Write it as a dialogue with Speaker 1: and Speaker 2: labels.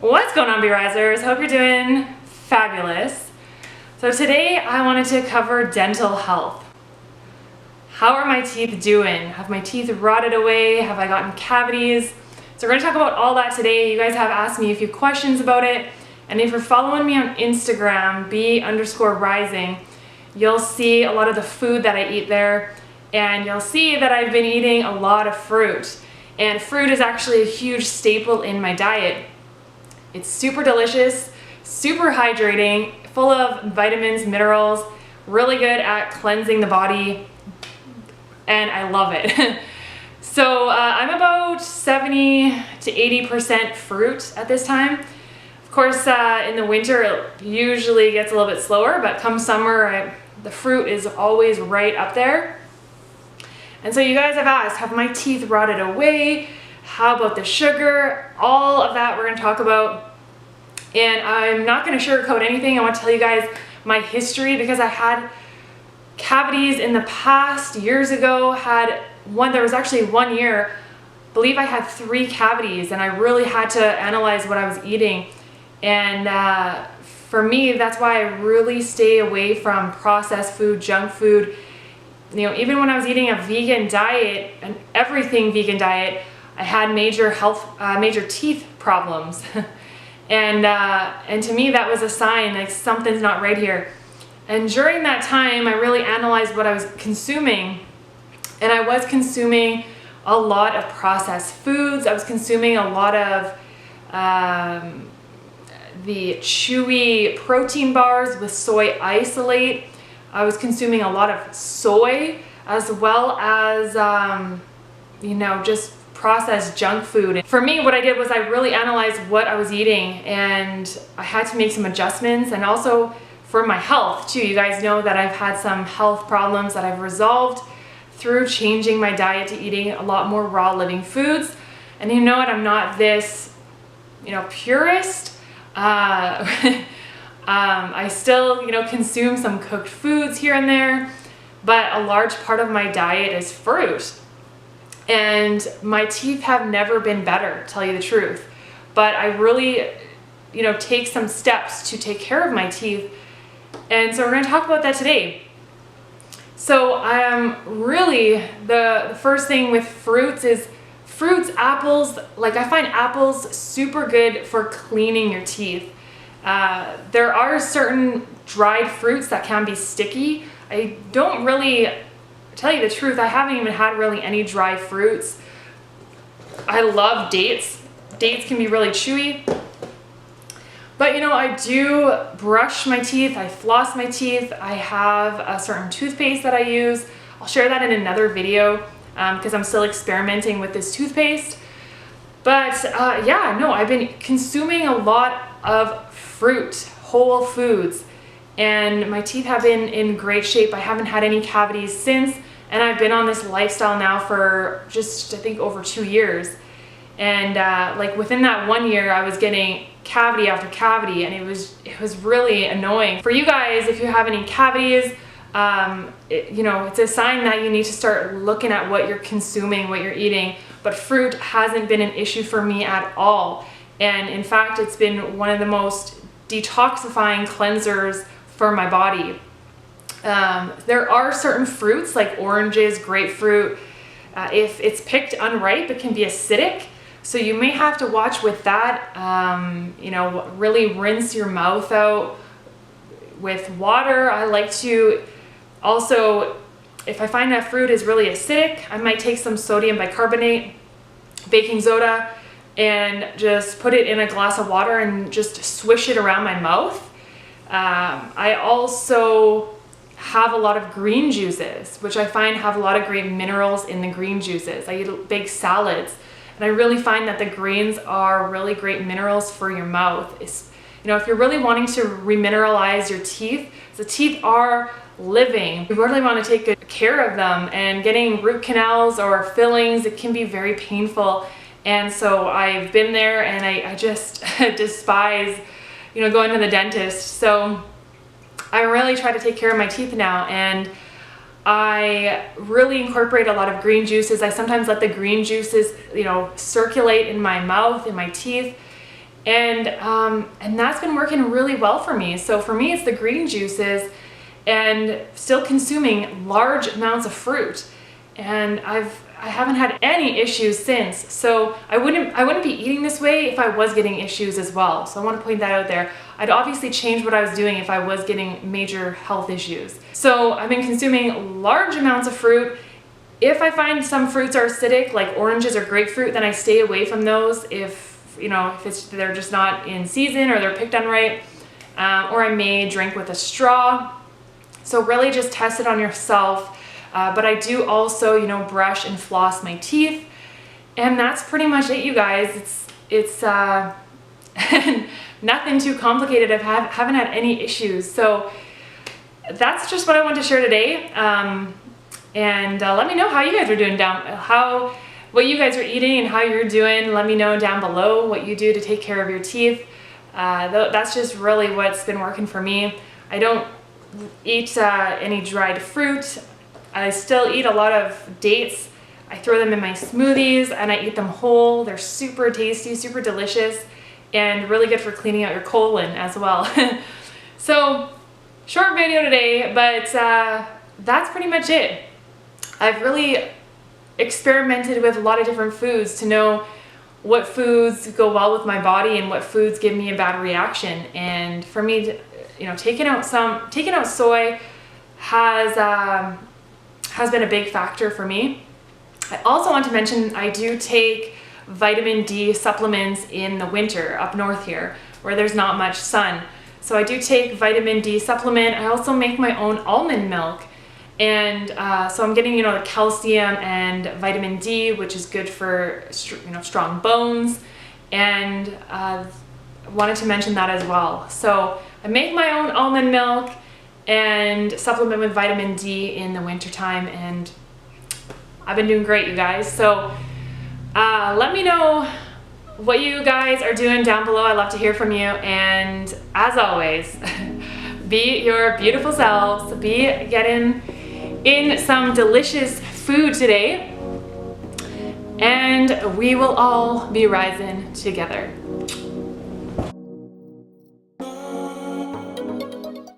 Speaker 1: What's going on, B-Risers? Hope you're doing fabulous. So today I wanted to cover dental health. How are my teeth doing? Have my teeth rotted away? Have I gotten cavities? So we're going to talk about all that today. You guys have asked me a few questions about it. And if you're following me on Instagram, B_rising, you'll see a lot of the food that I eat there. And you'll see that I've been eating a lot of fruit. And fruit is actually a huge staple in my diet. It's super delicious, super hydrating, full of vitamins, minerals, really good at cleansing the body, and I love it. So I'm about 70 to 80% fruit at this time. Of course, in the winter it usually gets a little bit slower, but come summer the fruit is always right up there. And so you guys have asked, have my teeth rotted away? How about the sugar? All of that we're going to talk about. And I'm not going to sugarcoat anything. I want to tell you guys my history because I had cavities in the past years ago. There was actually 1 year, I believe I had 3 cavities, and I really had to analyze what I was eating. And for me, that's why I really stay away from processed food, junk food. You know, even when I was eating a vegan diet, an everything vegan diet, I had major teeth problems. And to me, that was a sign like something's not right here. And during that time, I really analyzed what I was consuming. And I was consuming a lot of processed foods. I was consuming a lot of the chewy protein bars with soy isolate. I was consuming a lot of soy, as well as, just processed junk food. For me, what I did was I really analyzed what I was eating, and I had to make some adjustments, and also for my health too. You guys know that I've had some health problems that I've resolved through changing my diet to eating a lot more raw living foods. And you know what, I'm not this, purist. I still, consume some cooked foods here and there, but a large part of my diet is fruit. And my teeth have never been better, to tell you the truth. But I really, take some steps to take care of my teeth. And so we're going to talk about that today. So really, the first thing with fruits is apples. Like, I find apples super good for cleaning your teeth. There are certain dried fruits that can be sticky. I don't really, tell you the truth, I haven't even had really any dry fruits. I love dates. Dates can be really chewy. But I do brush my teeth, I floss my teeth, I have a certain toothpaste that I use. I'll share that in another video because I'm still experimenting with this toothpaste. But I've been consuming a lot of fruit, whole foods, and my teeth have been in great shape. I haven't had any cavities since, and I've been on this lifestyle now for just, I think, over 2 years. And within that 1 year, I was getting cavity after cavity, and it was really annoying. For you guys, if you have any cavities, it's a sign that you need to start looking at what you're consuming, what you're eating. But fruit hasn't been an issue for me at all. And in fact, it's been one of the most detoxifying cleansers for my body. There are certain fruits like oranges, grapefruit. If it's picked unripe, it can be acidic. So you may have to watch with that. Really rinse your mouth out with water. I like to also, if I find that fruit is really acidic, I might take some sodium bicarbonate, baking soda, and just put it in a glass of water and just swish it around my mouth. I also have a lot of green juices, which I find have a lot of great minerals in the green juices. I eat big salads, and I really find that the greens are really great minerals for your mouth. If you're really wanting to remineralize your teeth, the teeth are living. You really want to take good care of them, and getting root canals or fillings, it can be very painful. And so I've been there, and I just despise, going to the dentist. So I really try to take care of my teeth now, and I really incorporate a lot of green juices. I sometimes let the green juices, circulate in my mouth, in my teeth, And that's been working really well for me. So for me, it's the green juices and still consuming large amounts of fruit. And I haven't had any issues since. So I wouldn't be eating this way if I was getting issues as well. So I want to point that out there. I'd obviously change what I was doing if I was getting major health issues. So I've been consuming large amounts of fruit. If I find some fruits are acidic, like oranges or grapefruit, then I stay away from those if they're just not in season or they're picked unripe, or I may drink with a straw. So really just test it on yourself. But I do also, brush and floss my teeth, and that's pretty much it, you guys. It's nothing too complicated. Haven't had any issues. So that's just what I want to share today. And let me know how you guys are doing what you guys are eating and how you're doing. Let me know down below what you do to take care of your teeth. That's just really what's been working for me. I don't eat any dried fruit. I still eat a lot of dates. I throw them in my smoothies and I eat them whole. They're super tasty, super delicious, and really good for cleaning out your colon as well. So short video today, but that's pretty much it. I've really experimented with a lot of different foods to know what foods go well with my body and what foods give me a bad reaction. And for me, taking out soy has been a big factor for me. I also want to mention I do take vitamin D supplements in the winter up north here where there's not much sun. So I do take vitamin D supplement. I also make my own almond milk. And so I'm getting, the calcium and vitamin D, which is good for, strong bones. And I wanted to mention that as well. So I make my own almond milk and supplement with vitamin D in the wintertime. And I've been doing great, you guys. So let me know what you guys are doing down below. I'd love to hear from you. And as always, be your beautiful selves. Be getting in some delicious food today, and we will all be rising together.